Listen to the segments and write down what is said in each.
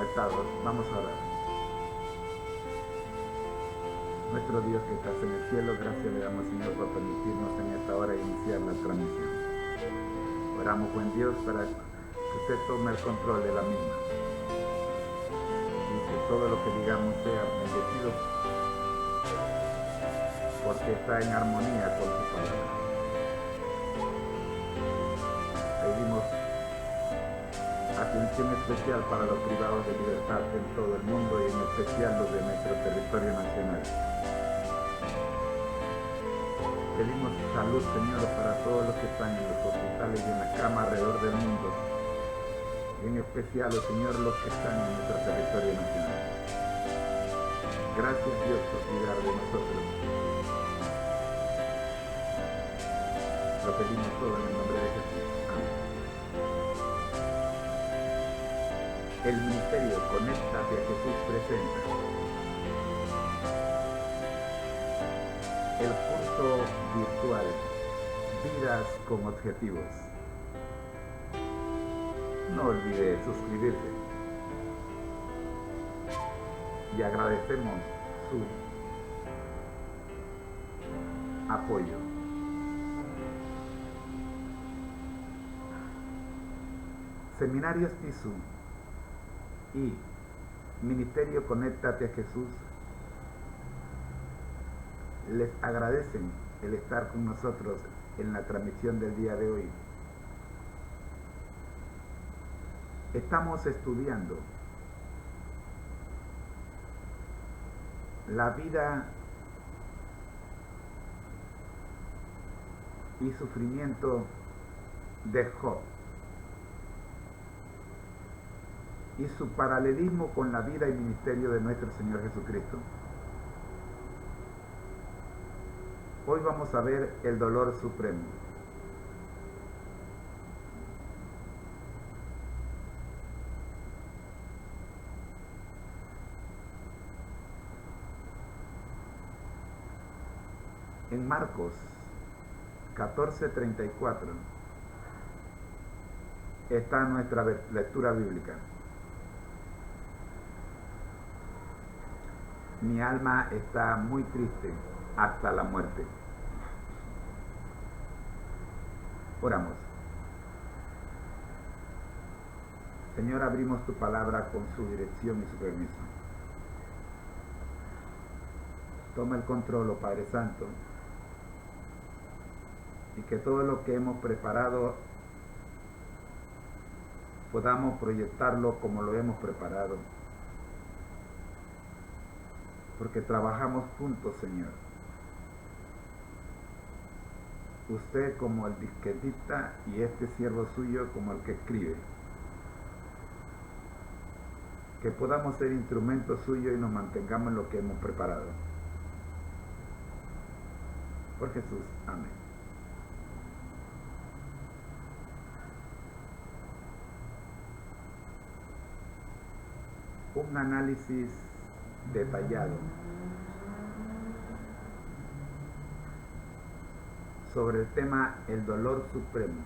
conectados, vamos a orar. Nuestro Dios que estás en el cielo, gracias le damos, Señor, por permitirnos en esta hora iniciar la transmisión. Oramos, buen Dios, para que usted tome el control de la misma y que todo lo que digamos sea bendecido porque está en armonía con su palabra. Pedimos atención especial para los privados de libertad en todo el mundo y en especial los de nuestro territorio nacional. Pedimos salud, Señor, para todos los que están en los hospitales y en la cama alrededor del mundo. Y en especial, oh Señor, los que están en nuestro territorio nacional. Gracias, Dios, por cuidar de nosotros. Lo pedimos todo en el nombre de Jesús. Amén. El ministerio Conéctate a Jesús presenta el curso virtual Vidas con Objetivos. No olvide suscribirse y agradecemos su apoyo. Seminarios TISU y Ministerio Conéctate a Jesús les agradecen el estar con nosotros en la transmisión del día de hoy. Estamos estudiando la vida y sufrimiento de Job y su paralelismo con la vida y ministerio de nuestro Señor Jesucristo. Hoy vamos a ver el dolor supremo. En Marcos 14:34 está nuestra lectura bíblica. Mi alma está muy triste hasta la muerte. Oramos. Señor, abrimos tu palabra con su dirección y su permiso. Toma el control, oh Padre Santo, y que todo lo que hemos preparado podamos proyectarlo como lo hemos preparado, porque trabajamos juntos, Señor. Usted como el que dicta y este siervo suyo como el que escribe. Que podamos ser instrumentos suyos y nos mantengamos en lo que hemos preparado. Por Jesús, amén. Un análisis detallado sobre el tema el dolor supremo,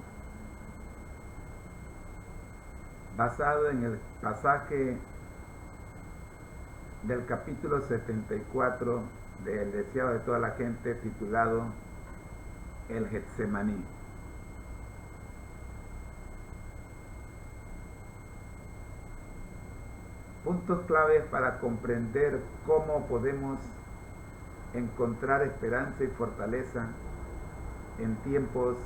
basado en el pasaje del capítulo 74 del deseado de toda la gente, titulado El Getsemaní. Puntos claves para comprender cómo podemos encontrar esperanza y fortaleza en tiempos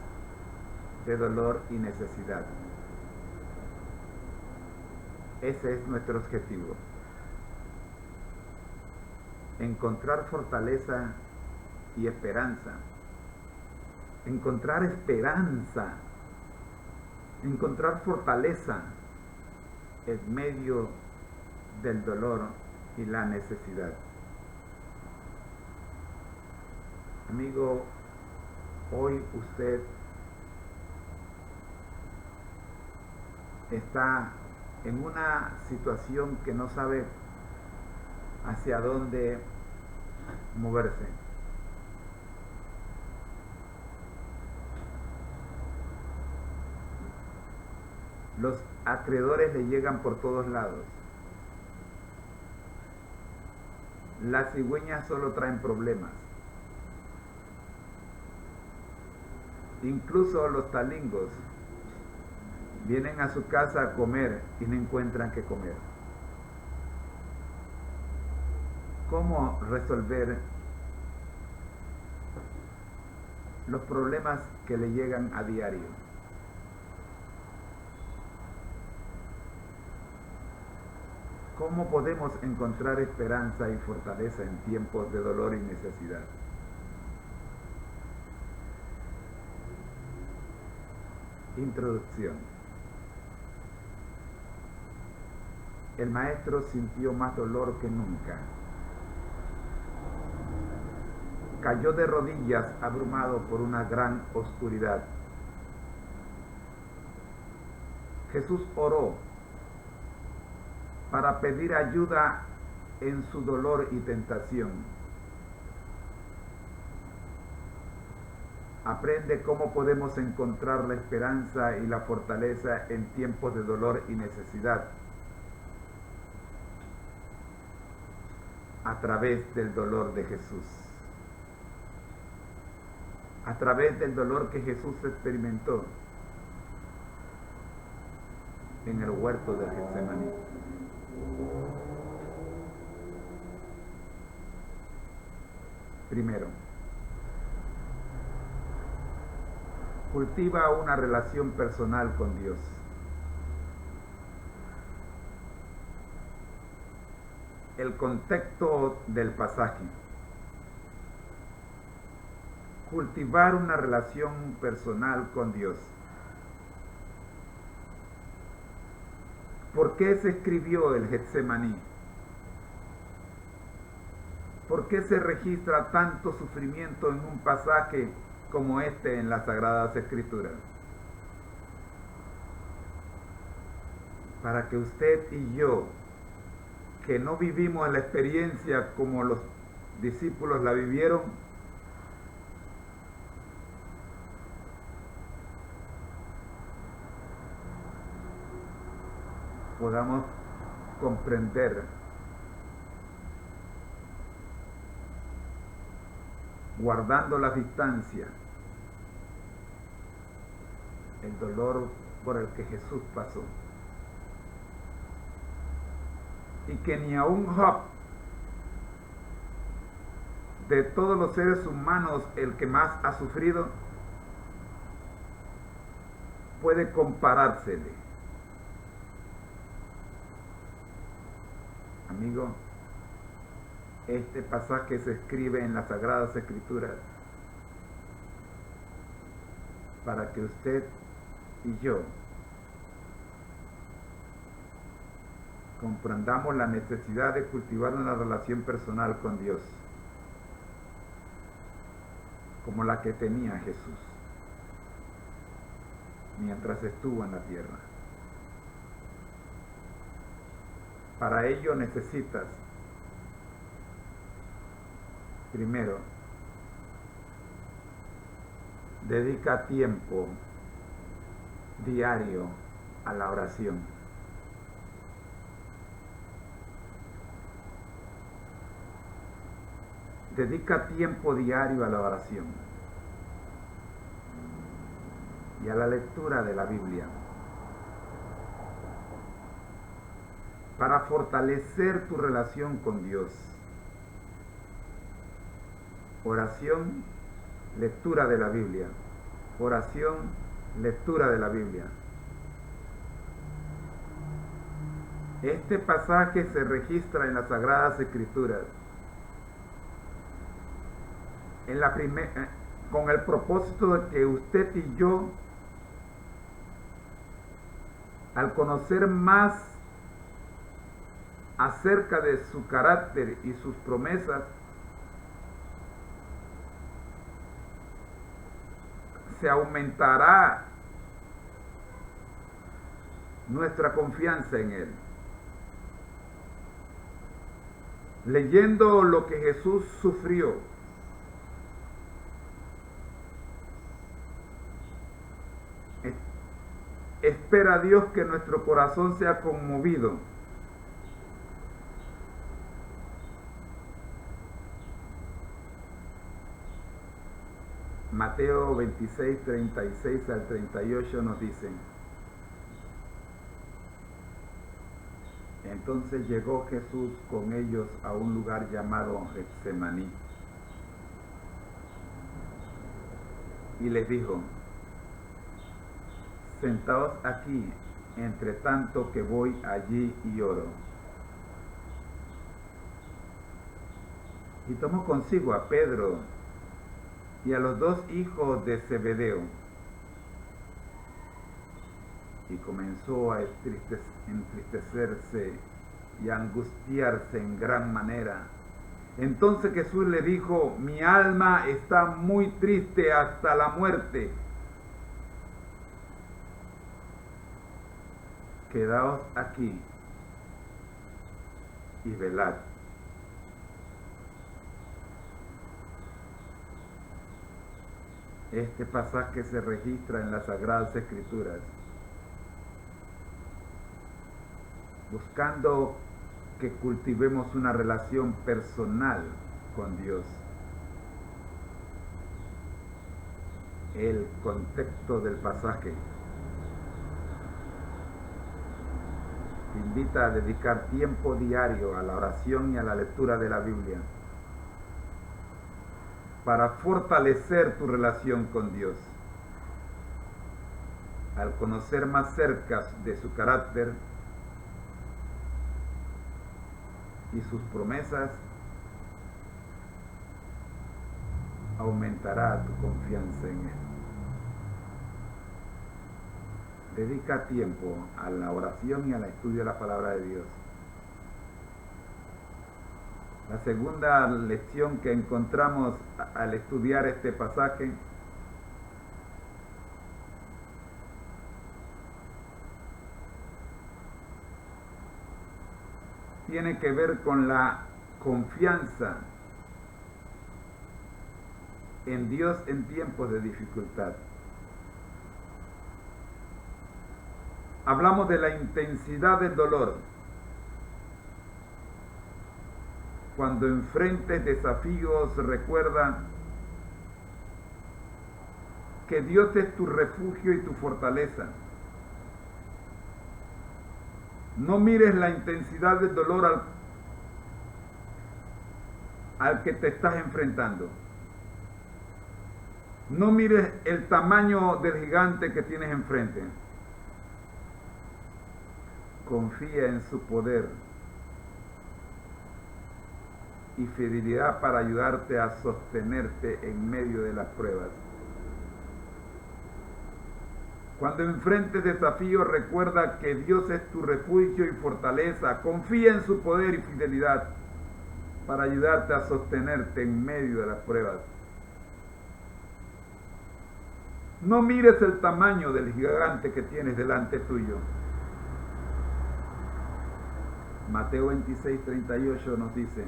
de dolor y necesidad. Ese es nuestro objetivo. Encontrar fortaleza y esperanza. Encontrar esperanza. Encontrar fortaleza en medio del dolor y la necesidad. Amigo, hoy usted está en una situación que no sabe hacia dónde moverse. Los acreedores le llegan por todos lados. Las cigüeñas solo traen problemas. Incluso los talingos vienen a su casa a comer y no encuentran qué comer. ¿Cómo resolver los problemas que le llegan a diario? ¿Cómo podemos encontrar esperanza y fortaleza en tiempos de dolor y necesidad? Introducción. El maestro sintió más dolor que nunca. Cayó de rodillas abrumado por una gran oscuridad. Jesús oró para pedir ayuda en su dolor y tentación. Aprende cómo podemos encontrar la esperanza y la fortaleza en tiempos de dolor y necesidad a través del dolor de Jesús. A través del dolor que Jesús experimentó en el huerto del Getsemaní. Primero, cultiva una relación personal con Dios. El contexto del pasaje. Cultivar una relación personal con Dios. ¿Por qué se escribió el Getsemaní? ¿Por qué se registra tanto sufrimiento en un pasaje como este en las Sagradas Escrituras? Para que usted y yo, que no vivimos la experiencia como los discípulos la vivieron, podamos comprender guardando la distancia el dolor por el que Jesús pasó, y que ni aun Job, de todos los seres humanos el que más ha sufrido, puede comparársele. Amigo, este pasaje se escribe en las Sagradas Escrituras para que usted y yo comprendamos la necesidad de cultivar una relación personal con Dios, como la que tenía Jesús mientras estuvo en la tierra. Para ello necesitas, primero, dedica tiempo diario a la oración. Dedica tiempo diario a la oración y a la lectura de la Biblia para fortalecer tu relación con Dios. Oración, lectura de la Biblia. Oración, lectura de la Biblia. Este pasaje se registra en las Sagradas Escrituras con el propósito de que usted y yo, al conocer más acerca de su carácter y sus promesas, se aumentará nuestra confianza en Él. Leyendo lo que Jesús sufrió, espera a Dios que nuestro corazón sea conmovido Mateo 26, 36 al 38 nos dicen: entonces llegó Jesús con ellos a un lugar llamado Getsemaní y les dijo: sentaos aquí, entre tanto que voy allí y oro. Y tomó consigo a Pedro y a los 2 hijos de Zebedeo, y comenzó a entristecerse y a angustiarse en gran manera. Entonces Jesús le dijo: mi alma está muy triste hasta la muerte. Quedaos aquí y velad. Este pasaje se registra en las Sagradas Escrituras, buscando que cultivemos una relación personal con Dios. El contexto del pasaje te invita a dedicar tiempo diario a la oración y a la lectura de la Biblia para fortalecer tu relación con Dios. Al conocer más cerca de su carácter y sus promesas, aumentará tu confianza en Él. Dedica tiempo a la oración y al estudio de la palabra de Dios. La segunda lección que encontramos al estudiar este pasaje tiene que ver con la confianza en Dios en tiempos de dificultad. Hablamos de la intensidad del dolor. Cuando enfrentes desafíos, recuerda que Dios es tu refugio y tu fortaleza. No mires la intensidad del dolor al que te estás enfrentando. No mires el tamaño del gigante que tienes enfrente. Confía en su poder y fidelidad para ayudarte a sostenerte en medio de las pruebas. Cuando enfrentes desafíos, recuerda que Dios es tu refugio y fortaleza. Confía en su poder y fidelidad para ayudarte a sostenerte en medio de las pruebas. No mires el tamaño del gigante que tienes delante tuyo. Mateo 26, 38 nos dice: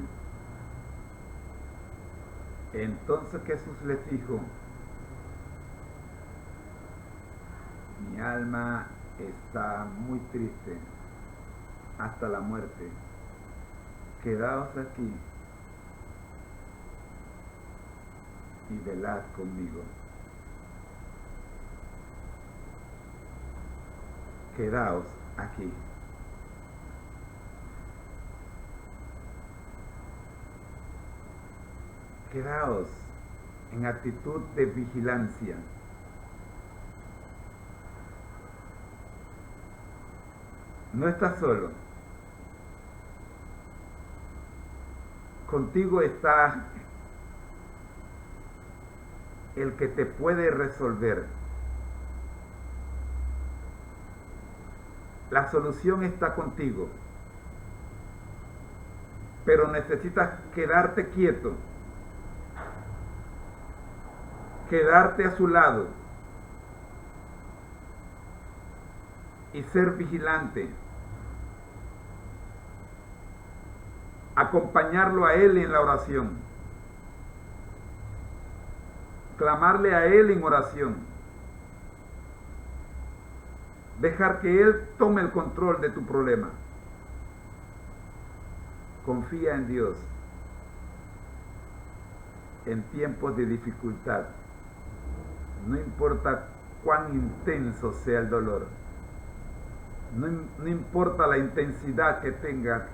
entonces Jesús les dijo: mi alma está muy triste hasta la muerte. Quedaos aquí y velad conmigo. Quedaos aquí. Quedaos en actitud de vigilancia. No estás solo. Contigo está el que te puede resolver. La solución está contigo. Pero necesitas quedarte quieto. Quedarte a su lado y ser vigilante, acompañarlo a Él en la oración, clamarle a Él en oración, dejar que Él tome el control de tu problema. Confía en Dios en tiempos de dificultad No importa cuán intenso sea el dolor. No importa la intensidad que tenga.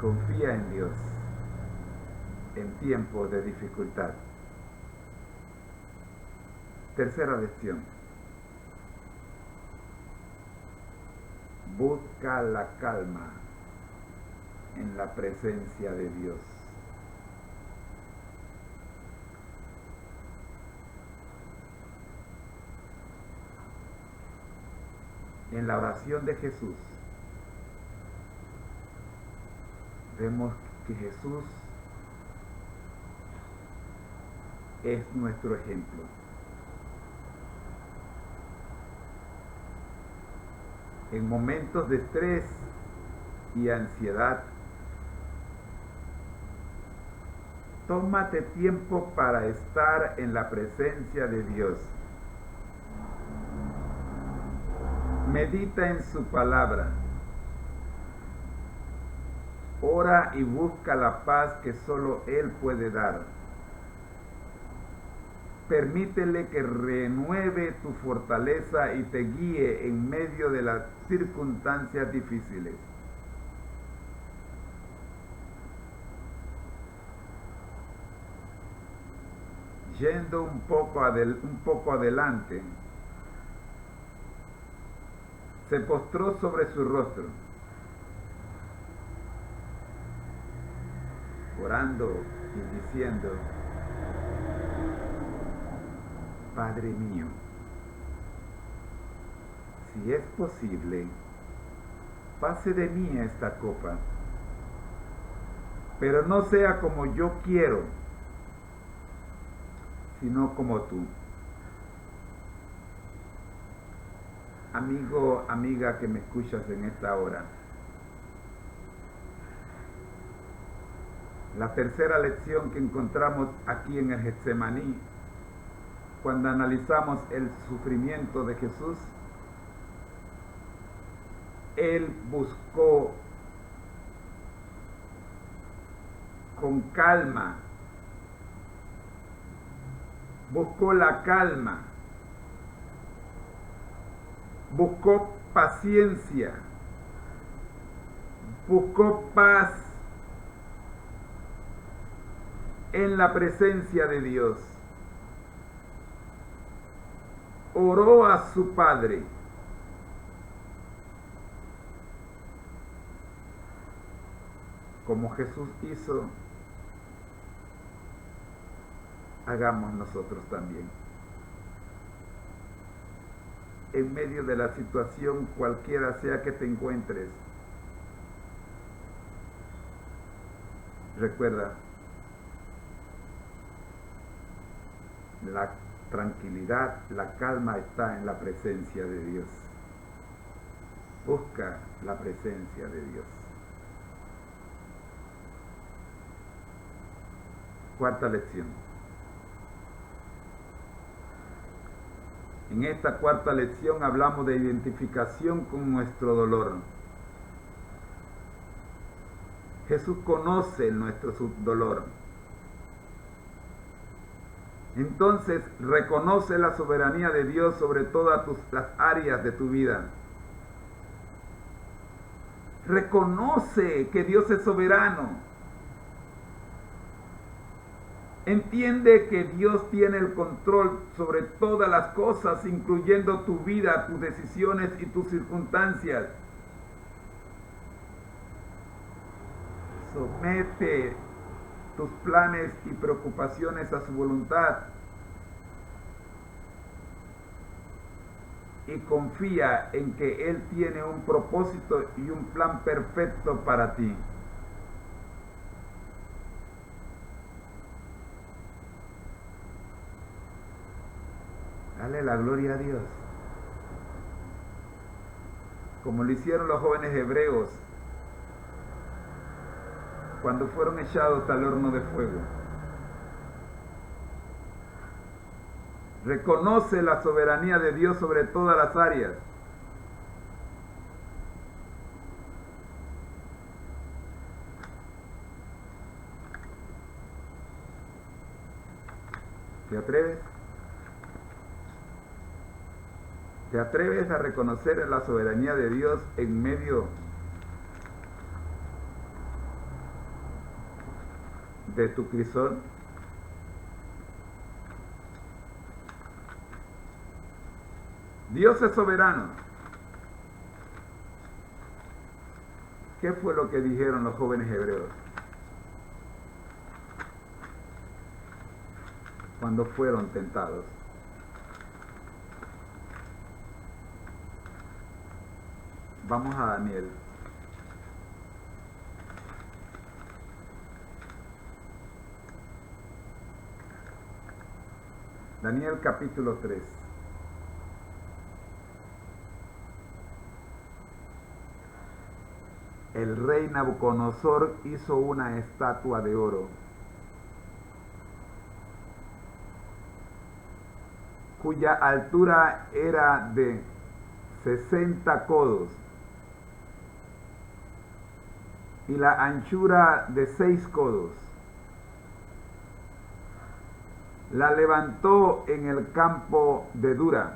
Confía en Dios en tiempos de dificultad. Tercera lección. Busca la calma en la presencia de Dios. En la oración de Jesús, vemos que Jesús es nuestro ejemplo. En momentos de estrés y ansiedad, tómate tiempo para estar en la presencia de Dios. Medita en su palabra. Ora y busca la paz que solo Él puede dar. Permítele que renueve tu fortaleza y te guíe en medio de las circunstancias difíciles. Yendo un poco adelante, se postró sobre su rostro, orando y diciendo: Padre mío, si es posible, pase de mí esta copa, pero no sea como yo quiero, sino como tú. Amigo, amiga que me escuchas en esta hora, la tercera lección que encontramos aquí en el Getsemaní, cuando analizamos el sufrimiento de Jesús, Él buscó con calma, buscó la calma, buscó paciencia, buscó paz en la presencia de Dios. Oró a su Padre. Como Jesús hizo, hagamos nosotros también. En medio de la situación cualquiera sea que te encuentres, recuerda, la tranquilidad, la calma está en la presencia de Dios. Busca la presencia de Dios. Cuarta lección. En esta cuarta lección hablamos de identificación con nuestro dolor. Jesús conoce nuestro dolor. Entonces reconoce la soberanía de Dios sobre todas las áreas de tu vida. Reconoce que Dios es soberano. Entiende que Dios tiene el control sobre todas las cosas, incluyendo tu vida, tus decisiones y tus circunstancias. Somete tus planes y preocupaciones a su voluntad y confía en que Él tiene un propósito y un plan perfecto para ti. Dale la gloria a Dios, como lo hicieron los jóvenes hebreos cuando fueron echados al horno de fuego. Reconoce la soberanía de Dios sobre todas las áreas. ¿Te atreves? ¿Te atreves a reconocer la soberanía de Dios en medio de tu crisol? Dios es soberano. ¿Qué fue lo que dijeron los jóvenes hebreos cuando fueron tentados? Vamos a Daniel. Daniel capítulo 3. El rey Nabucodonosor hizo una estatua de oro, cuya altura era de 60 codos y la anchura de 6 codos. La levantó en el campo de Dura,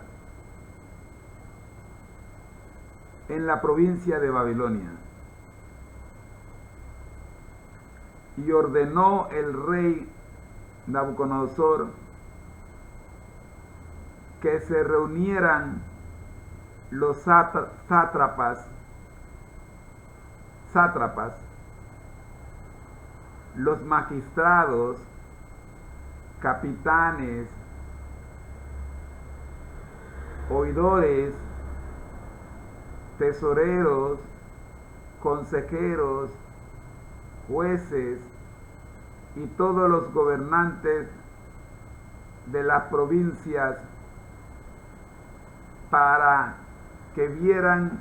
en la provincia de Babilonia. Y ordenó el rey Nabucodonosor que se reunieran los sátrapas, los magistrados, capitanes, oidores, tesoreros, consejeros, jueces y todos los gobernantes de las provincias para que vinieran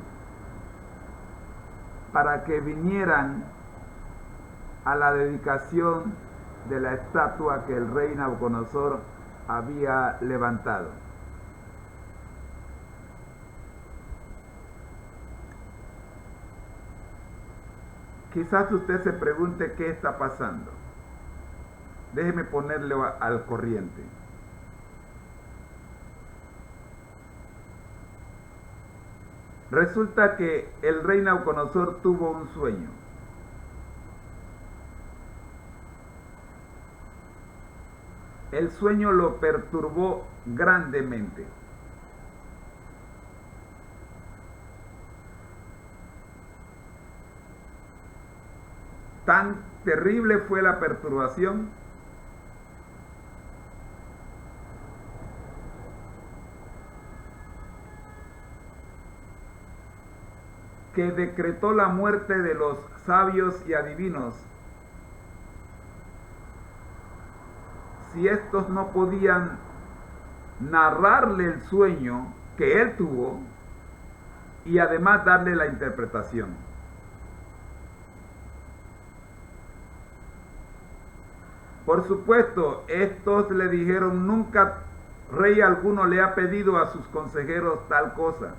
a la dedicación de la estatua que el rey Nabucodonosor había levantado. Quizás usted se pregunte qué está pasando. Déjeme ponerle al corriente. Resulta que el rey Nabucodonosor tuvo un sueño. El sueño lo perturbó grandemente. Tan terrible fue la perturbación que decretó la muerte de los sabios y adivinos, si estos no podían narrarle el sueño que él tuvo y además darle la interpretación. Por supuesto, estos le dijeron: nunca rey alguno le ha pedido a sus consejeros tal cosa.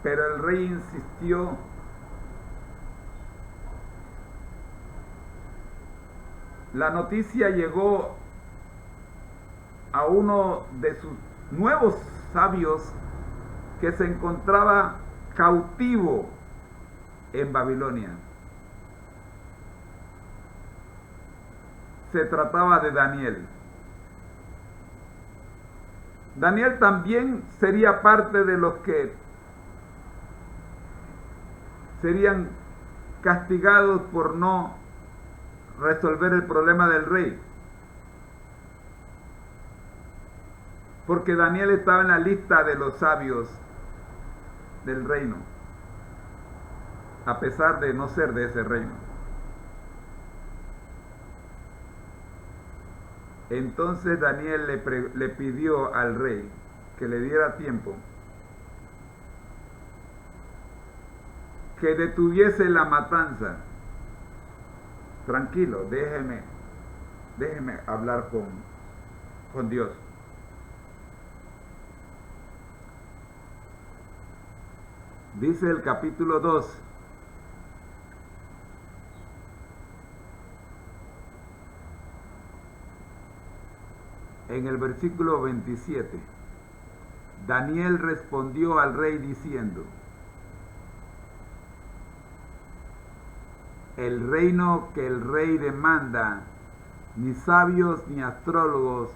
Pero el rey insistió. La noticia llegó a uno de sus nuevos sabios que se encontraba cautivo en Babilonia. Se trataba de Daniel. Daniel también sería parte de los que serían castigados por no resolver el problema del rey, porque Daniel estaba en la lista de los sabios del reino, a pesar de no ser de ese reino. Entonces Daniel le pidió al rey que le diera tiempo, que detuviese la matanza. Tranquilo, déjeme hablar con Dios. Dice el capítulo 2 en el versículo 27, Daniel respondió al rey diciendo: el reino que el rey demanda, ni sabios ni astrólogos,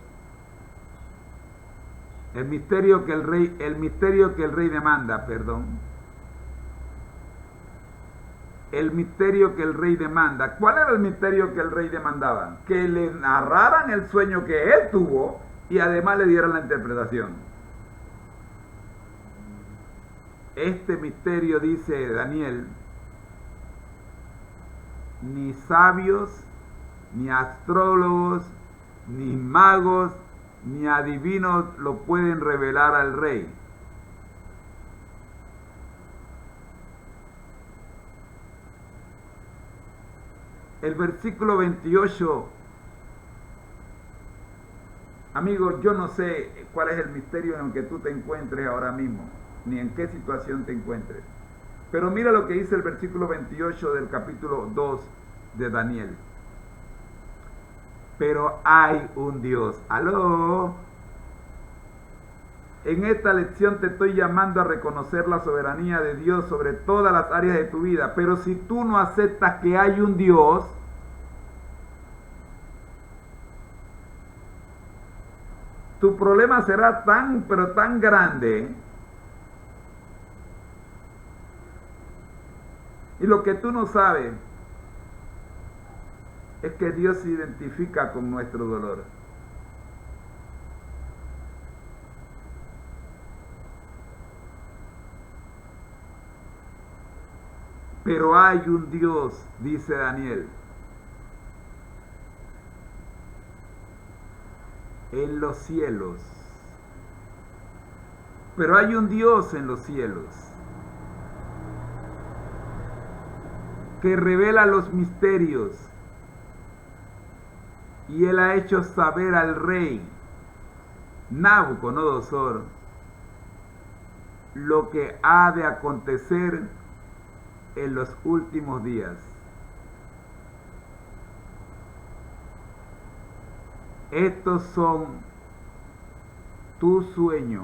el misterio que el rey demanda, el misterio que el rey demanda. ¿Cuál era el misterio que el rey demandaba? Que le narraran el sueño que él tuvo y además le dieran la interpretación. Este misterio, dice Daniel, ni sabios, ni astrólogos, ni magos, ni adivinos lo pueden revelar al rey. El versículo 28, amigo, yo no sé cuál es el misterio en el que tú te encuentres ahora mismo, ni en qué situación te encuentres. Pero mira lo que dice el versículo 28 del capítulo 2 de Daniel. Pero hay un Dios. ¡Aló! En esta lección te estoy llamando a reconocer la soberanía de Dios sobre todas las áreas de tu vida. Pero si tú no aceptas que hay un Dios, tu problema será pero tan grande. Y lo que tú no sabes es que Dios se identifica con nuestro dolor. Pero hay un Dios, dice Daniel, en los cielos. Pero hay un Dios en los cielos que revela los misterios, y él ha hecho saber al rey Nabucodonosor lo que ha de acontecer en los últimos días. Estos son tu sueño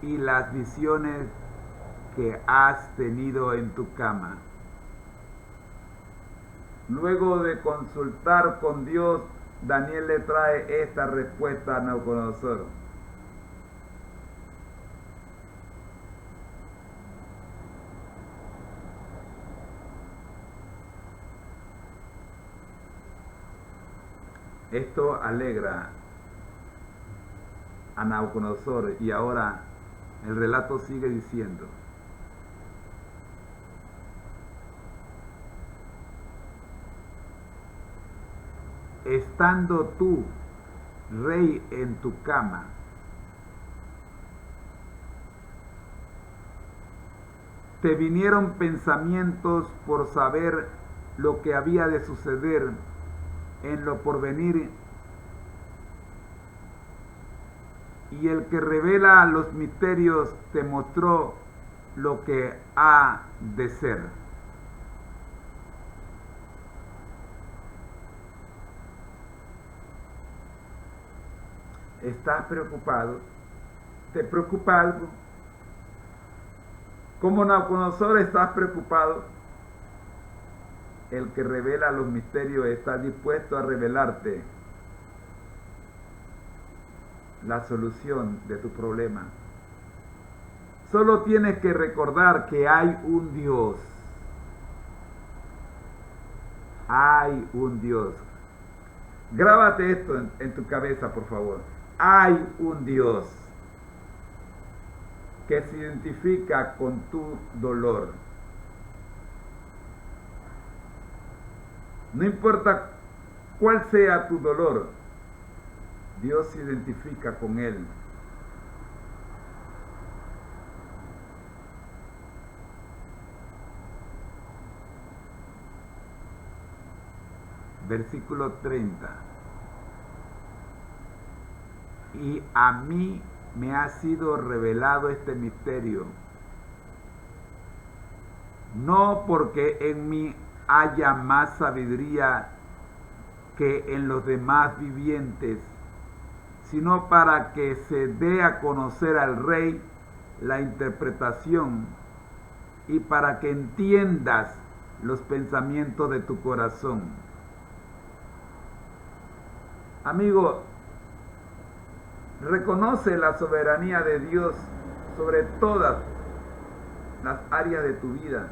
y las visiones que has tenido en tu cama. Luego de consultar con Dios, Daniel le trae esta respuesta a Nabucodonosor. Esto alegra a Nabucodonosor, y ahora el relato sigue diciendo: estando tú, rey, en tu cama, te vinieron pensamientos por saber lo que había de suceder en lo porvenir, y el que revela los misterios te mostró lo que ha de ser. ¿Estás preocupado? ¿Te preocupa algo? Como Nabucodonosor, ¿estás preocupado? El que revela los misterios está dispuesto a revelarte la solución de tu problema. Solo tienes que recordar que hay un Dios. Hay un Dios. Grábate esto en tu cabeza, por favor. Hay un Dios que se identifica con tu dolor. No importa cuál sea tu dolor, Dios se identifica con él. Versículo 30. Y a mí me ha sido revelado este misterio, no porque en mí haya más sabiduría que en los demás vivientes, sino para que se dé a conocer al rey la interpretación y para que entiendas los pensamientos de tu corazón. Amigo, reconoce la soberanía de Dios sobre todas las áreas de tu vida.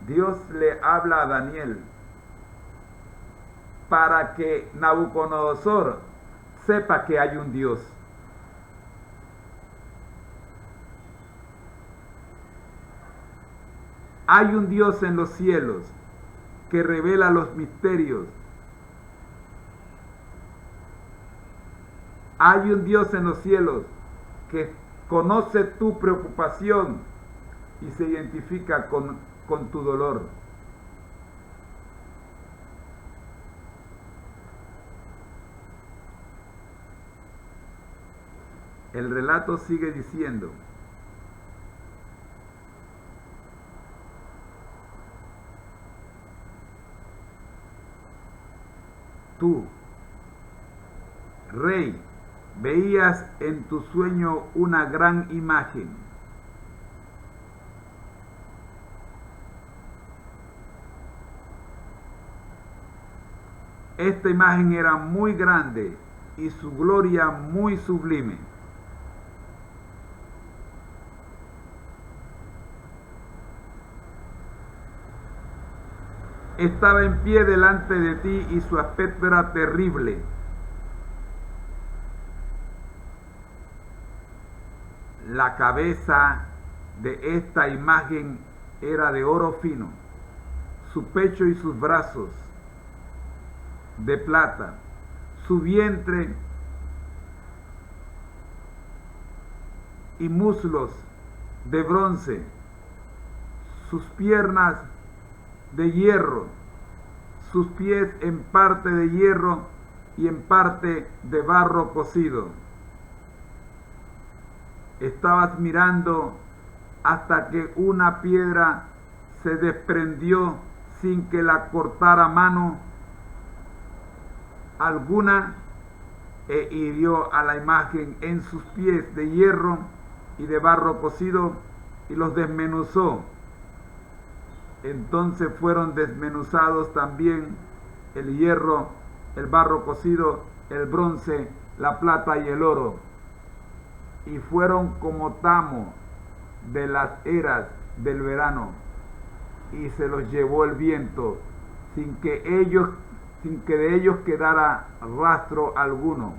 Dios le habla a Daniel para que Nabucodonosor sepa que hay un Dios. Hay un Dios en los cielos que revela los misterios. Hay un Dios en los cielos que conoce tu preocupación y se identifica con tu dolor. El relato sigue diciendo: tú, rey, veías en tu sueño una gran imagen. Esta imagen era muy grande y su gloria muy sublime. Estaba en pie delante de ti y su aspecto era terrible. La cabeza de esta imagen era de oro fino, su pecho y sus brazos de plata, su vientre y muslos de bronce, sus piernas de hierro, sus pies en parte de hierro y en parte de barro cocido. Estabas mirando hasta que una piedra se desprendió sin que la cortara mano alguna e hirió a la imagen en sus pies de hierro y de barro cocido y los desmenuzó. Entonces fueron desmenuzados también el hierro, el barro cocido, el bronce, la plata y el oro, y fueron como tamo de las eras del verano, y se los llevó el viento, sin que de ellos quedara rastro alguno.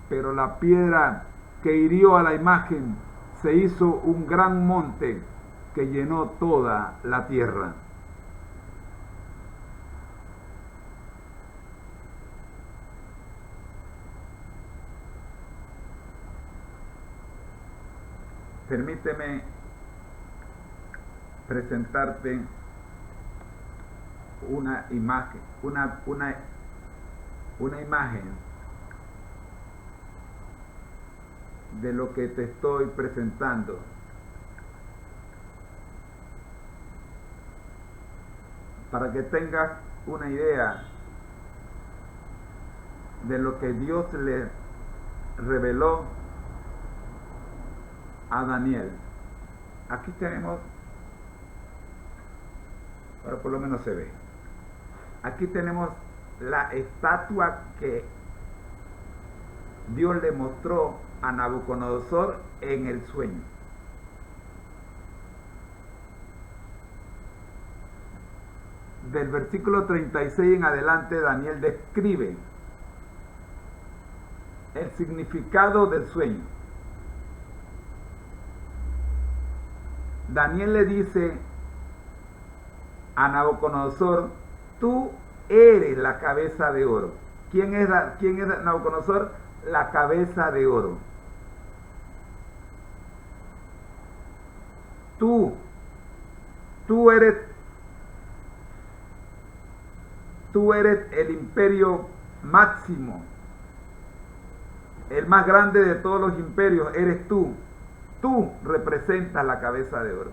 Pero la piedra que hirió a la imagen se hizo un gran monte que llenó toda la tierra. Permíteme presentarte una imagen, una imagen de lo que te estoy presentando. Para que tengas una idea de lo que Dios le reveló a Daniel. Aquí tenemos, ahora por lo menos se ve, aquí tenemos la estatua que Dios le mostró a Nabucodonosor en el sueño. Del versículo 36 en adelante, Daniel describe el significado del sueño. Daniel le dice a Nabucodonosor: tú eres la cabeza de oro. ¿Quién es Nabucodonosor? La cabeza de oro. Tú eres el imperio máximo, el más grande de todos los imperios, eres tú. Tú representas la cabeza de oro.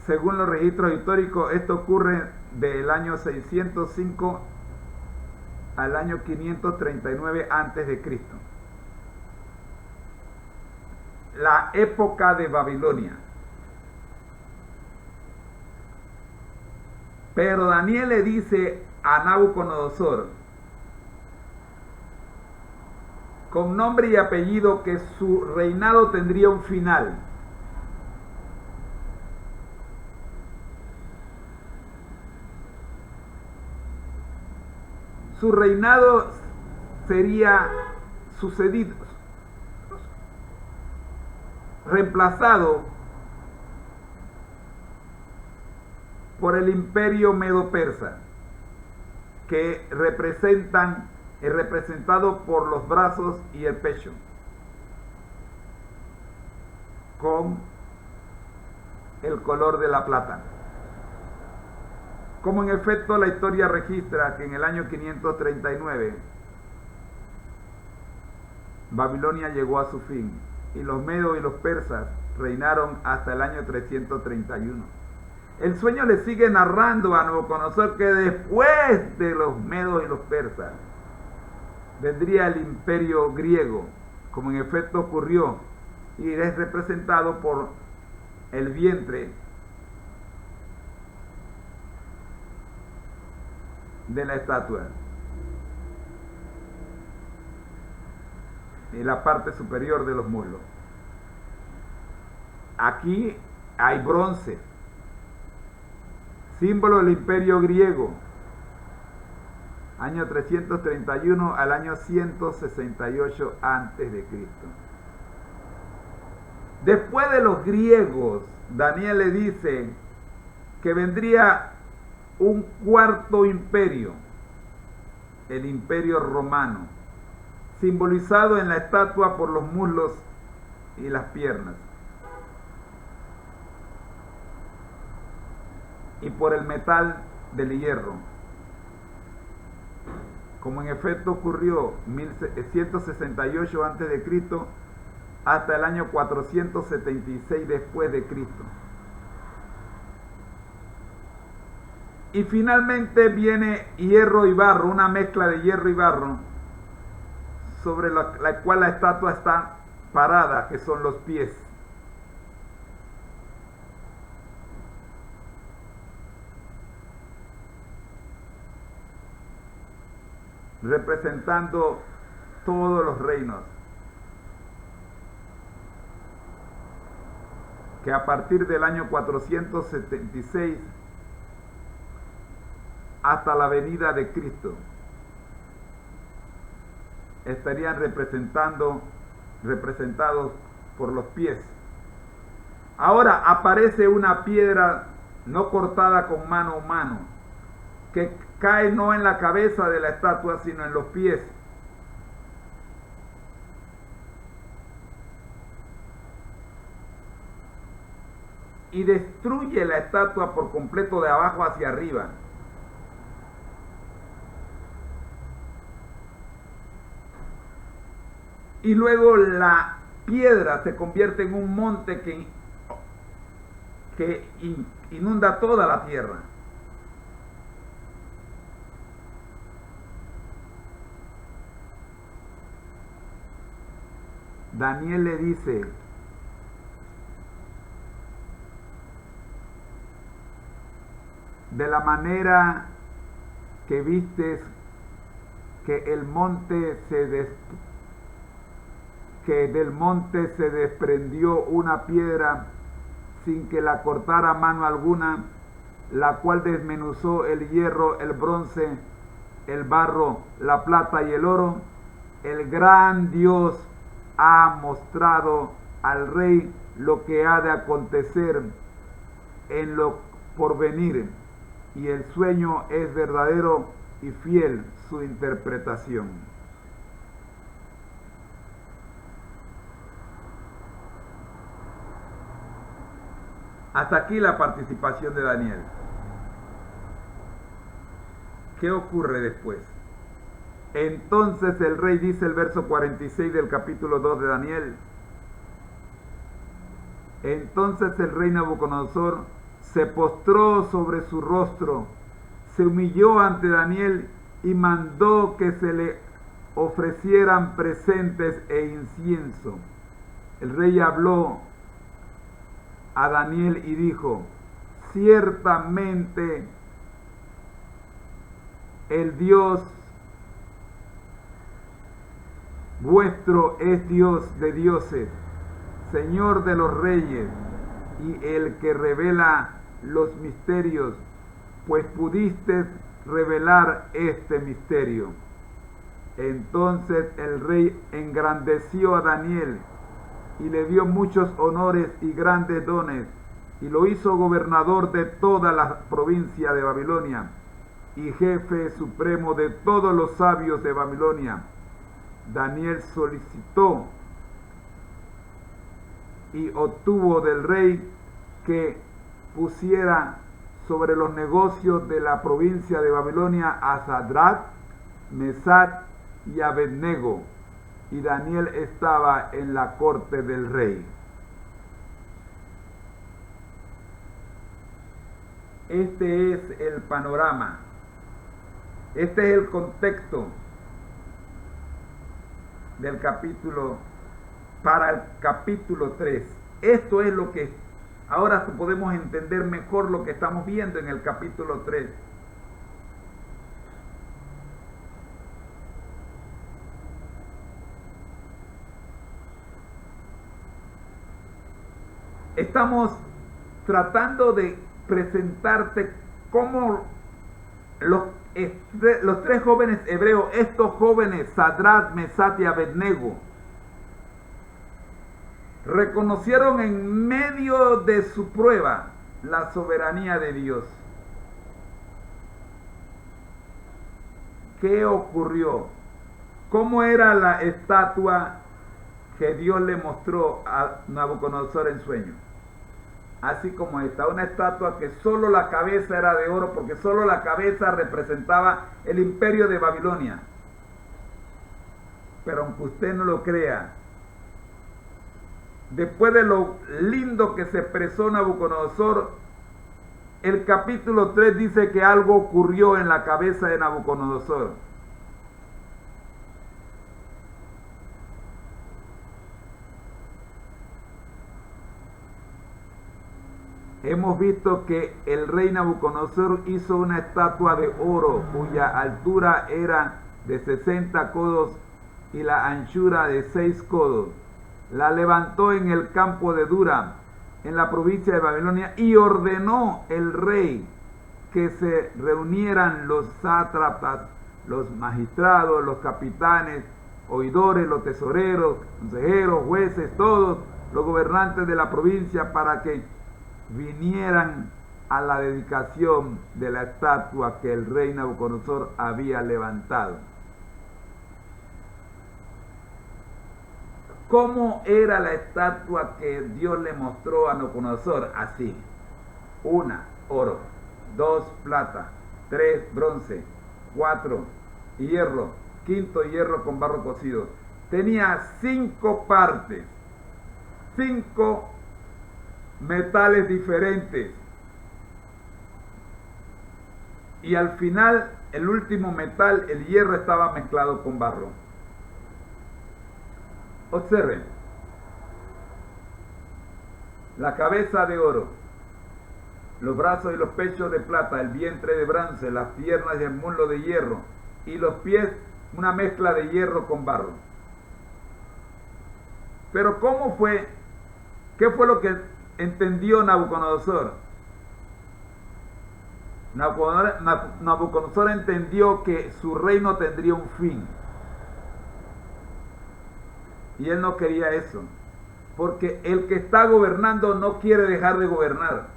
Según los registros históricos, esto ocurre del año 605 al año 539 antes de Cristo. La época de Babilonia. Pero Daniel le dice a Nabucodonosor, con nombre y apellido, que su reinado tendría un final. Su reinado sería sucedido, reemplazado por el imperio medo-persa, que es representado por los brazos y el pecho, con el color de la plata. Como en efecto la historia registra que en el año 539 Babilonia llegó a su fin y los medos y los persas reinaron hasta el año 331. El sueño le sigue narrando a Nabucodonosor que después de los medos y los persas vendría el imperio griego, como en efecto ocurrió, y es representado por el vientre de la estatua y la parte superior de los muslos. Aquí hay bronce, símbolo del imperio griego, año 331 al año 168 antes de Cristo. Después de los griegos, Daniel le dice que vendría un cuarto imperio, el imperio romano, simbolizado en la estatua por los muslos y las piernas, y por el metal del hierro, como en efecto ocurrió 168 antes de Cristo hasta el año 476 después de Cristo. Y finalmente viene hierro y barro, una mezcla de hierro y barro, sobre la cual la estatua está parada, que son los pies. Representando todos los reinos, que a partir del año 476 hasta la venida de Cristo estarían representados por los pies. Ahora aparece una piedra no cortada con mano humana, que cae no en la cabeza de la estatua, sino en los pies. Y destruye la estatua por completo de abajo hacia arriba. Y luego la piedra se convierte en un monte que inunda toda la tierra. Daniel le dice: de la manera que vistes que el monte que del monte se desprendió una piedra sin que la cortara mano alguna, la cual desmenuzó el hierro, el bronce, el barro, la plata y el oro, el gran Dios ha mostrado al rey lo que ha de acontecer en lo porvenir, y el sueño es verdadero y fiel su interpretación. Hasta aquí la participación de Daniel. ¿Qué ocurre después? Entonces el rey, dice el verso 46 del capítulo 2 de Daniel, entonces el rey Nabucodonosor se postró sobre su rostro, se humilló ante Daniel y mandó que se le ofrecieran presentes e incienso. El rey habló a Daniel y dijo: ciertamente el Dios vuestro es Dios de dioses, Señor de los reyes, y el que revela los misterios, pues pudiste revelar este misterio. Entonces el rey engrandeció a Daniel y le dio muchos honores y grandes dones, y lo hizo gobernador de toda la provincia de Babilonia y jefe supremo de todos los sabios de Babilonia. Daniel solicitó y obtuvo del rey que pusiera sobre los negocios de la provincia de Babilonia a Sadrach, Mesach y Abednego, y Daniel estaba en la corte del rey. Este es el panorama, este es el contexto del capítulo, para el capítulo 3. Esto es lo que ahora podemos entender mejor lo que estamos viendo en el capítulo 3. Estamos tratando de presentarte cómo los tres jóvenes hebreos, estos jóvenes, Sadrach, Mesach y Abednego, reconocieron en medio de su prueba la soberanía de Dios. ¿Qué ocurrió? ¿Cómo era la estatua que Dios le mostró a Nabucodonosor en sueño? Así como esta, una estatua que solo la cabeza era de oro, porque solo la cabeza representaba el imperio de Babilonia. Pero aunque usted no lo crea, después de lo lindo que se expresó Nabucodonosor, el capítulo 3 dice que algo ocurrió en la cabeza de Nabucodonosor. Hemos visto que el rey Nabucodonosor hizo una estatua de oro cuya altura era de 60 codos y la anchura de 6 codos. La levantó en el campo de Dura, en la provincia de Babilonia, y ordenó el rey que se reunieran los sátrapas, los magistrados, los capitanes, oidores, los tesoreros, consejeros, jueces, todos los gobernantes de la provincia, para que vinieran a la dedicación de la estatua que el rey Nabucodonosor había levantado. ¿Cómo era la estatua que Dios le mostró a Nabucodonosor? Así: 1, oro; 2, plata; 3, bronce; 4, hierro; 5, hierro con barro cocido. Tenía 5 partes, 5 metales diferentes, y al final el último metal, el hierro, estaba mezclado con barro. Observen: la cabeza de oro, los brazos y los pechos de plata, el vientre de bronce, las piernas y el muslo de hierro, y los pies una mezcla de hierro con barro. Pero ¿cómo fue? ¿Qué fue lo que entendió Nabucodonosor? Nabucodonosor entendió que su reino tendría un fin. Y él no quería eso, porque el que está gobernando no quiere dejar de gobernar.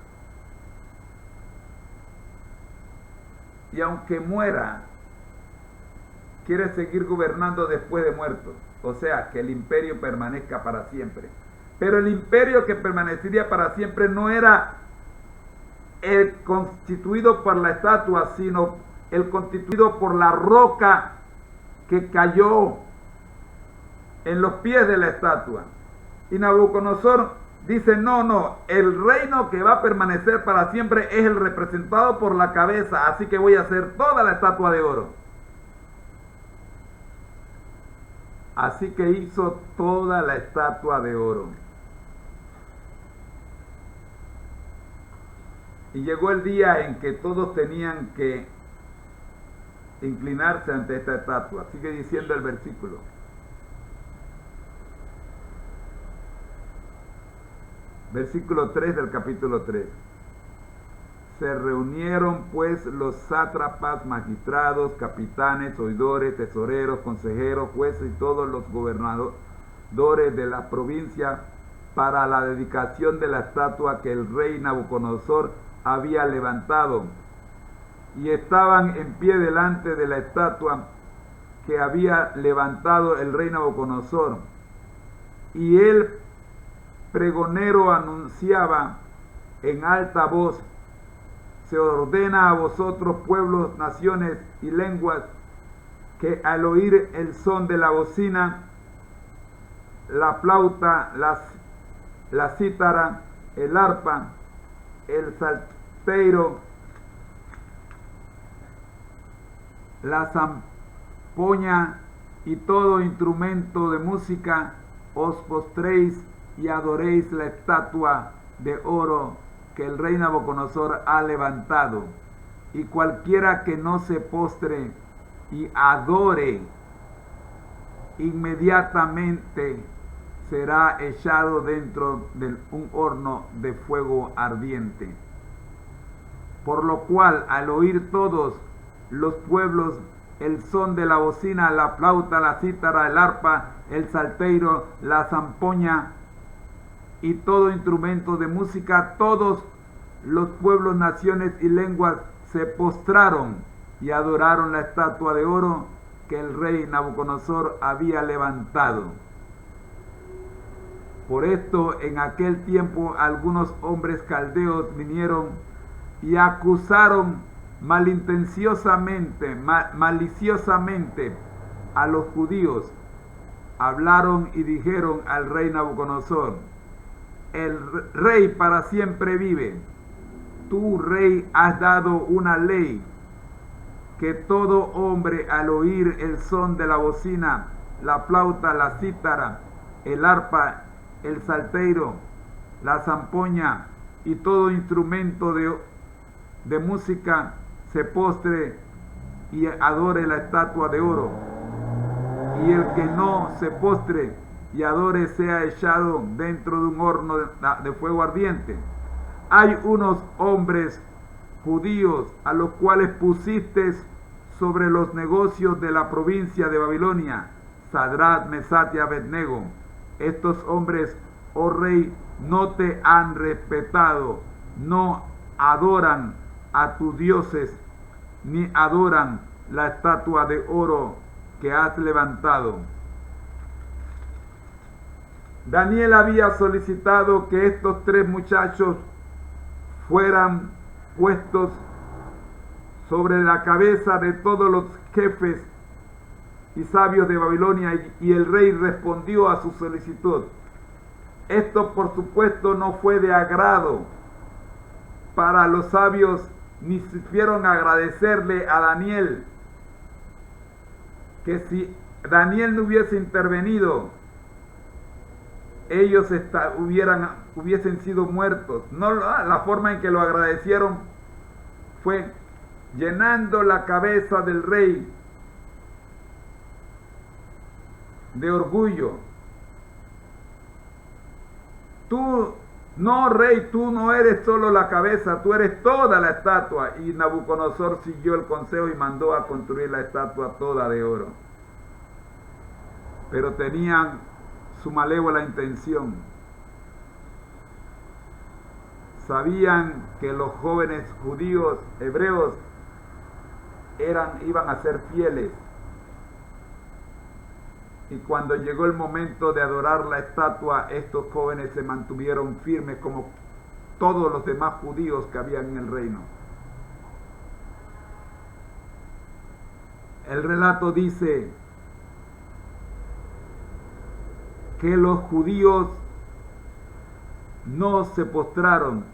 Y aunque muera, quiere seguir gobernando después de muerto. O sea, que el imperio permanezca para siempre. Pero el imperio que permanecería para siempre no era el constituido por la estatua, sino el constituido por la roca que cayó en los pies de la estatua. Y Nabucodonosor Dice, no, el reino que va a permanecer para siempre es el representado por la cabeza, así que voy a hacer toda la estatua de oro. Así que hizo toda la estatua de oro. Y llegó el día en que todos tenían que inclinarse ante esta estatua. Sigue diciendo el versículo. Versículo 3 del capítulo 3. Se reunieron pues los sátrapas, magistrados, capitanes, oidores, tesoreros, consejeros, jueces y todos los gobernadores de la provincia para la dedicación de la estatua que el rey Nabucodonosor había levantado. Y estaban en pie delante de la estatua que había levantado el rey Nabucodonosor. Y el pregonero anunciaba en alta voz: se ordena a vosotros, pueblos, naciones y lenguas, que al oír el son de la bocina, la flauta, la cítara, el arpa, el salterio, la zampoña y todo instrumento de música, os postréis y adoréis la estatua de oro que el rey Nabucodonosor ha levantado. Y cualquiera que no se postre y adore, inmediatamente será echado dentro de un horno de fuego ardiente. Por lo cual, al oír todos los pueblos el son de la bocina, la flauta, la cítara, el arpa, el salterio, la zampoña y todo instrumento de música, todos los pueblos, naciones y lenguas se postraron y adoraron la estatua de oro que el rey Nabucodonosor había levantado. Por esto, en aquel tiempo, algunos hombres caldeos vinieron y acusaron maliciosamente a los judíos. Hablaron y dijeron al rey Nabucodonosor: el rey para siempre vive. Tú, rey, has dado una ley que todo hombre, al oír el son de la bocina, la flauta, la cítara, el arpa, el salterio, la zampoña y todo instrumento de música, se postre y adore la estatua de oro. Y el que no se postre y adore sea echado dentro de un horno de fuego ardiente. Hay unos hombres judíos a los cuales pusiste sobre los negocios de la provincia de Babilonia, Sadrach, Mesach y Abednego. Estos hombres, oh rey, no te han respetado, no adoran a tus dioses, ni adoran la estatua de oro que has levantado. Daniel había solicitado que estos tres muchachos fueran puestos sobre la cabeza de todos los jefes y sabios de Babilonia, y el rey respondió a su solicitud. Esto, por supuesto, no fue de agrado para los sabios, ni supieron agradecerle a Daniel, que si Daniel no hubiese intervenido, ellos hubiesen sido muertos. No, la forma en que lo agradecieron fue llenando la cabeza del rey de orgullo. Tú, no, rey, tú no eres solo la cabeza, tú eres toda la estatua. Y Nabucodonosor siguió el consejo y mandó a construir la estatua toda de oro. Pero tenían su malévola intención. Sabían que los jóvenes judíos, hebreos, iban a ser fieles. Y cuando llegó el momento de adorar la estatua, estos jóvenes se mantuvieron firmes como todos los demás judíos que habían en el reino. El relato dice que los judíos no se postraron.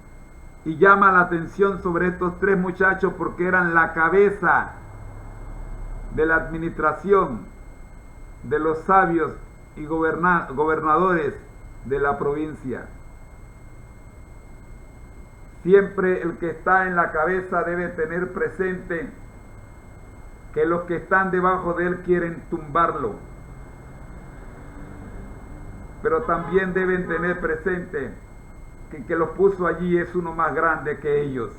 Y llama la atención sobre estos tres muchachos porque eran la cabeza de la administración de los sabios y gobernadores de la provincia. Siempre el que está en la cabeza debe tener presente que los que están debajo de él quieren tumbarlo. Pero también deben tener presente que el que los puso allí es uno más grande que ellos.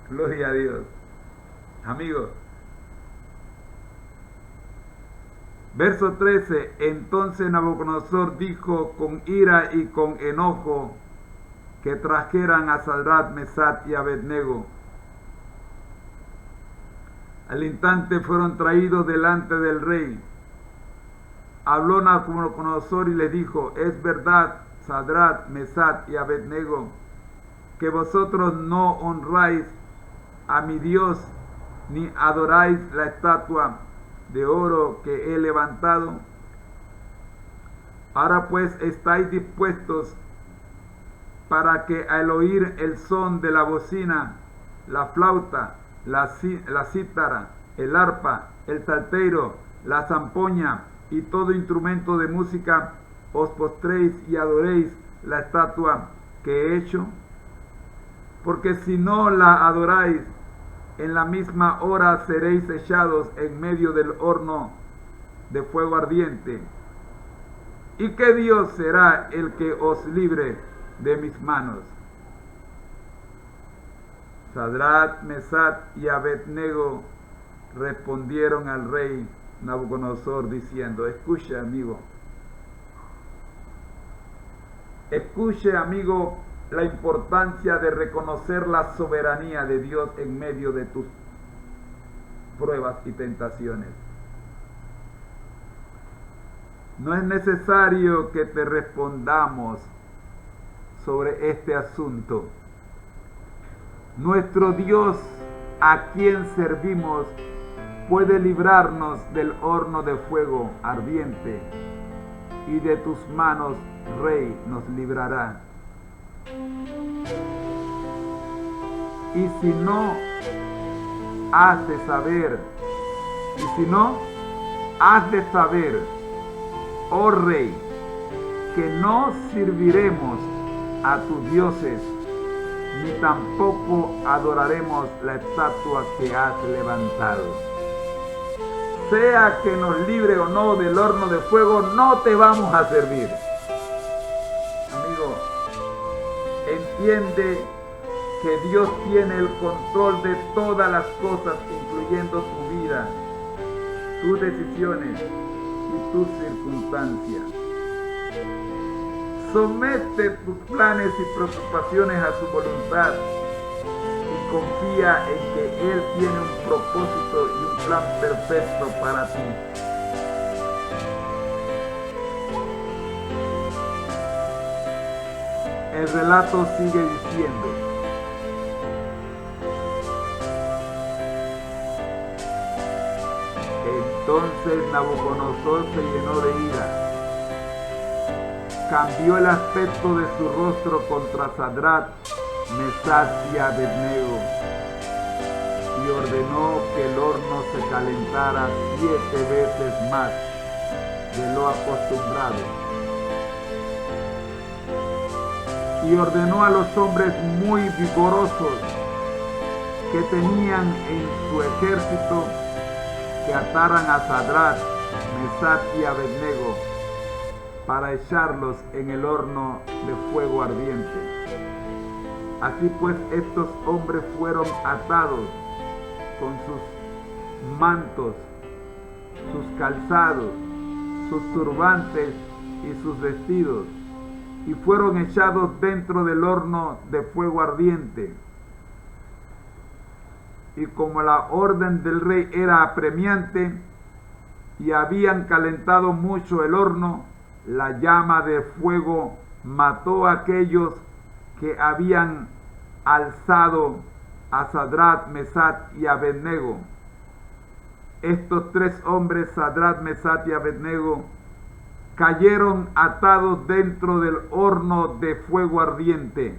Gloria a Dios. Amigos. Verso 13. Entonces Nabucodonosor dijo con ira y con enojo que trajeran a Sadrach, Mesach y Abednego. Al instante fueron traídos delante del rey. Habló Nabucodonosor y le dijo: es verdad, Sadrach, Mesach y Abednego, que vosotros no honráis a mi Dios, ni adoráis la estatua de oro que he levantado. Ahora pues estáis dispuestos para que al oír el son de la bocina, la flauta, la cítara, el arpa, el salterio, la zampoña y todo instrumento de música, os postréis y adoréis la estatua que he hecho. Porque si no la adoráis, en la misma hora seréis echados en medio del horno de fuego ardiente. ¿Y qué Dios será el que os libre de mis manos? Sadrach, Mesach y Abednego respondieron al rey Nabucodonosor diciendo: escuche, amigo, la importancia de reconocer la soberanía de Dios en medio de tus pruebas y tentaciones. No es necesario que te respondamos sobre este asunto. Nuestro Dios, a quien servimos, puede librarnos del horno de fuego ardiente, y de tus manos, Rey, nos librará. Y si no, has de saber, oh Rey, que no serviremos a tus dioses, ni tampoco adoraremos la estatua que has levantado. Sea que nos libre o no del horno de fuego, no te vamos a servir. Amigo, entiende que Dios tiene el control de todas las cosas, incluyendo tu vida, tus decisiones y tus circunstancias. Somete tus planes y preocupaciones a su voluntad y confía en que Él tiene un propósito y un plan perfecto para ti. El relato sigue diciendo: entonces Nabucodonosor se llenó de ira. Cambió el aspecto de su rostro contra Sadrach, Mesach y Abednego, y ordenó que el horno se calentara 7 veces más de lo acostumbrado. Y ordenó a los hombres muy vigorosos que tenían en su ejército que ataran a Sadrach, Mesach y Abednego para echarlos en el horno de fuego ardiente. Así pues, estos hombres fueron atados con sus mantos, sus calzados, sus turbantes y sus vestidos, y fueron echados dentro del horno de fuego ardiente. Y como la orden del rey era apremiante y habían calentado mucho el horno, la llama de fuego mató a aquellos que habían alzado a Sadrach, Mesach y Abednego. Estos 3 hombres, Sadrach, Mesach y Abednego, cayeron atados dentro del horno de fuego ardiente.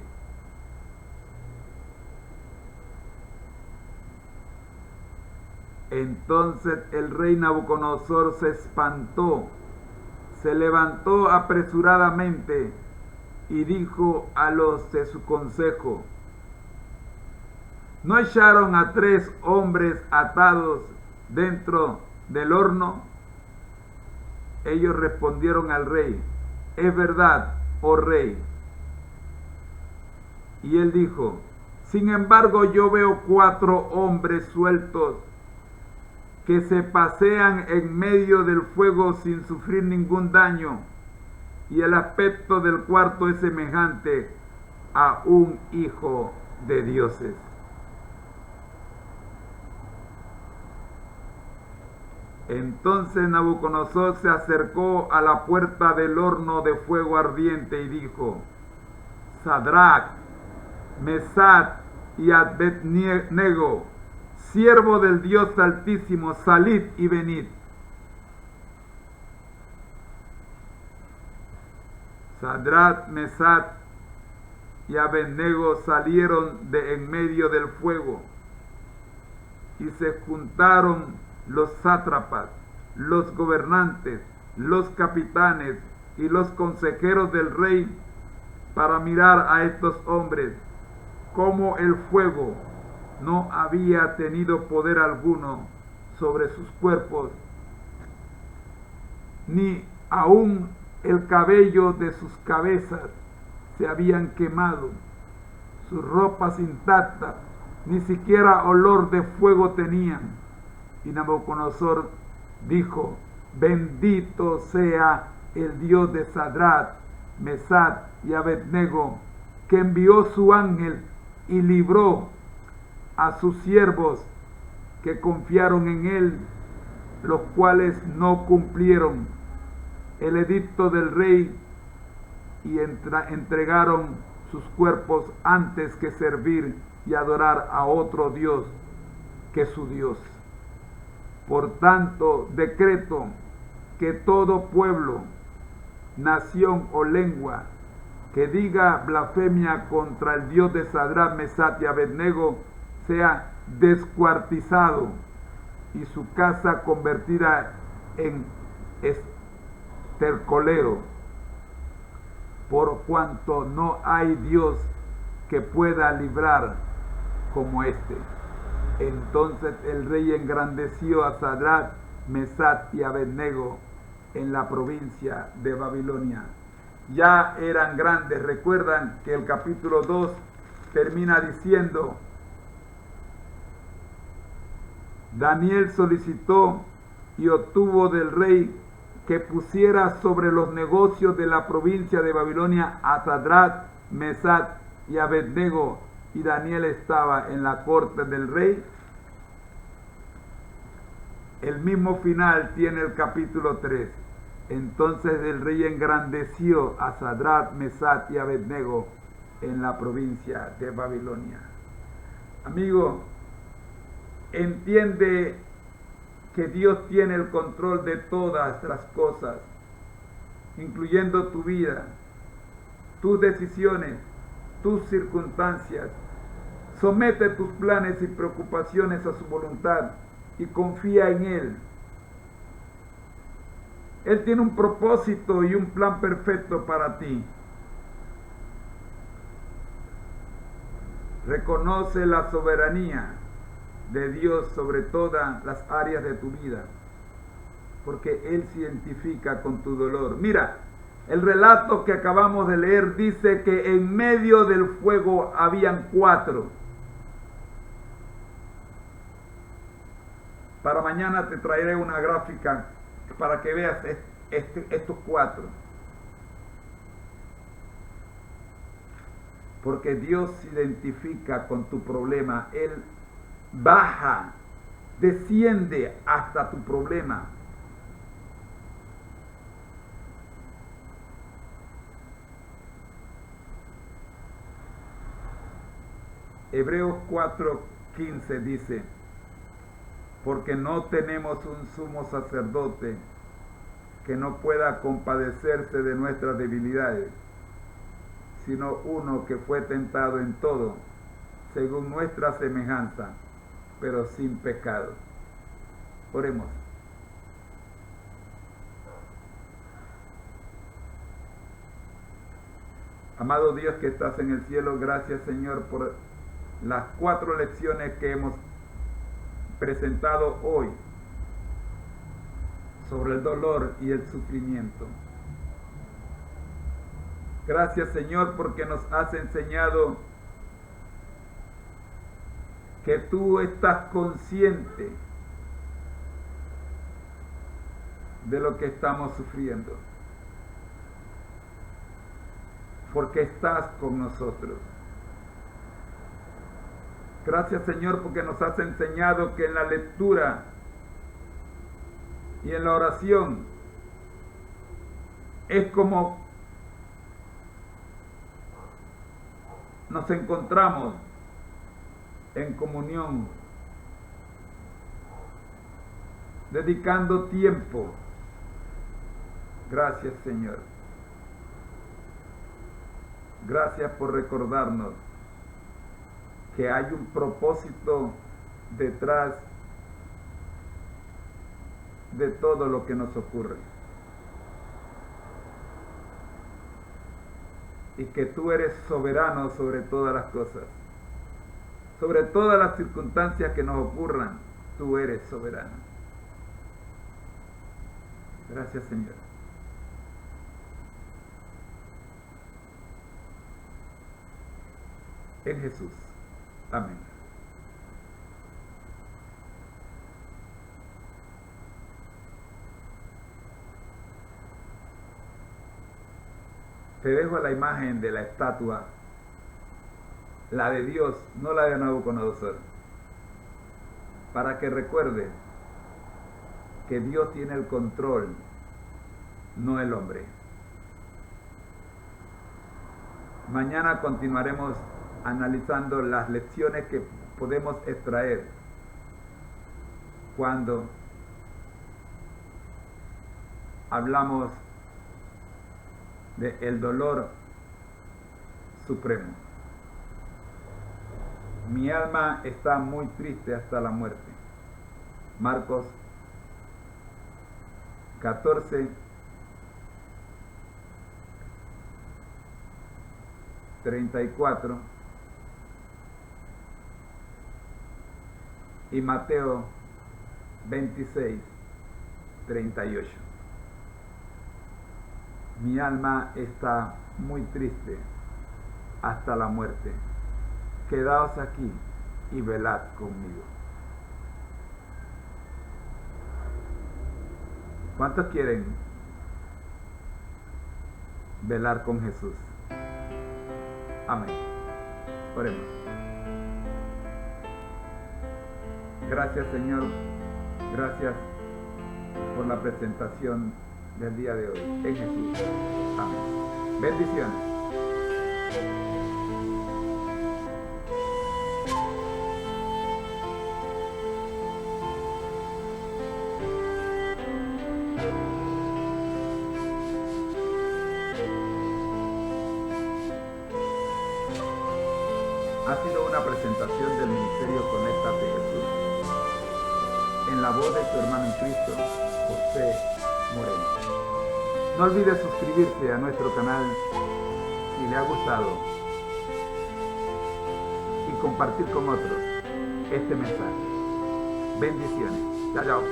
Entonces el rey Nabucodonosor se espantó, se levantó apresuradamente y dijo a los de su consejo: ¿no echaron a 3 hombres atados dentro del horno? Ellos respondieron al rey: es verdad, oh rey. Y él dijo: sin embargo, yo veo 4 hombres sueltos que se pasean en medio del fuego sin sufrir ningún daño, y el aspecto del cuarto es semejante a un hijo de dioses. Entonces Nabucodonosor se acercó a la puerta del horno de fuego ardiente y dijo: Sadrach, Mesach y Abednego, siervo del Dios Altísimo, salid y venid. Sadrach, Mesach y Abednego salieron de en medio del fuego, y se juntaron los sátrapas, los gobernantes, los capitanes y los consejeros del rey para mirar a estos hombres, como el fuego no había tenido poder alguno sobre sus cuerpos, ni aun el cabello de sus cabezas se habían quemado, sus ropas intactas, ni siquiera olor de fuego tenían. Y Nabucodonosor dijo: bendito sea el Dios de Sadrach, Mesach y Abednego, que envió su ángel y libró a sus siervos que confiaron en él, los cuales no cumplieron el edicto del rey y entregaron sus cuerpos antes que servir y adorar a otro Dios que su Dios. Por tanto, decreto que todo pueblo, nación o lengua que diga blasfemia contra el Dios de Sadrach, Mesach y Abednego sea descuartizado y su casa convertida en estercolero, por cuanto no hay Dios que pueda librar como este. Entonces el rey engrandeció a Sadrach, Mesach y Abednego en la provincia de Babilonia. Ya eran grandes. Recuerdan que el capítulo 2 termina diciendo: Daniel solicitó y obtuvo del rey que pusiera sobre los negocios de la provincia de Babilonia a Sadrach, Mesach y Abednego, y Daniel estaba en la corte del rey. El mismo final tiene el capítulo 3. Entonces el rey engrandeció a Sadrach, Mesach y Abednego en la provincia de Babilonia. Amigo, entiende que Dios tiene el control de todas las cosas, incluyendo tu vida, tus decisiones, tus circunstancias. Somete tus planes y preocupaciones a su voluntad y confía en Él. Él tiene un propósito y un plan perfecto para ti. Reconoce la soberanía de Dios sobre todas las áreas de tu vida, porque Él se identifica con tu dolor. Mira, el relato que acabamos de leer dice que en medio del fuego habían 4. Para mañana te traeré una gráfica para que veas estos 4. Porque Dios se identifica con tu problema. Él baja, desciende hasta tu problema. Hebreos 4:15 dice: porque no tenemos un sumo sacerdote que no pueda compadecerse de nuestras debilidades, sino uno que fue tentado en todo, según nuestra semejanza, pero sin pecado. Oremos. Amado Dios que estás en el cielo, gracias Señor por las 4 lecciones que hemos presentado hoy sobre el dolor y el sufrimiento. Gracias Señor porque nos has enseñado que tú estás consciente de lo que estamos sufriendo, porque estás con nosotros. Gracias Señor porque nos has enseñado que en la lectura y en la oración es como nos encontramos en comunión, dedicando tiempo. Gracias Señor. Gracias por recordarnos que hay un propósito detrás de todo lo que nos ocurre. Y que tú eres soberano sobre todas las cosas. Sobre todas las circunstancias que nos ocurran, tú eres soberano. Gracias, Señor. En Jesús. Amén. Te dejo la imagen de la estatua, la de Dios, no la de Nabucodonosor, para que recuerde que Dios tiene el control, no el hombre. Mañana continuaremos analizando las lecciones que podemos extraer cuando hablamos del dolor supremo. Mi alma está muy triste hasta la muerte. Marcos 14, 34 y Mateo 26, 38. Mi alma está muy triste hasta la muerte. Quedaos aquí y velad conmigo. ¿Cuántos quieren velar con Jesús? Amén. Oremos. Gracias, Señor. Gracias por la presentación del día de hoy. En Jesús. Amén. Bendiciones. Ha sido una presentación del Ministerio Conéctate Jesús, en la voz de tu hermano en Cristo, José Moreno. No olvides suscribirse a nuestro canal si le ha gustado y compartir con otros este mensaje. Bendiciones. Chao, chao.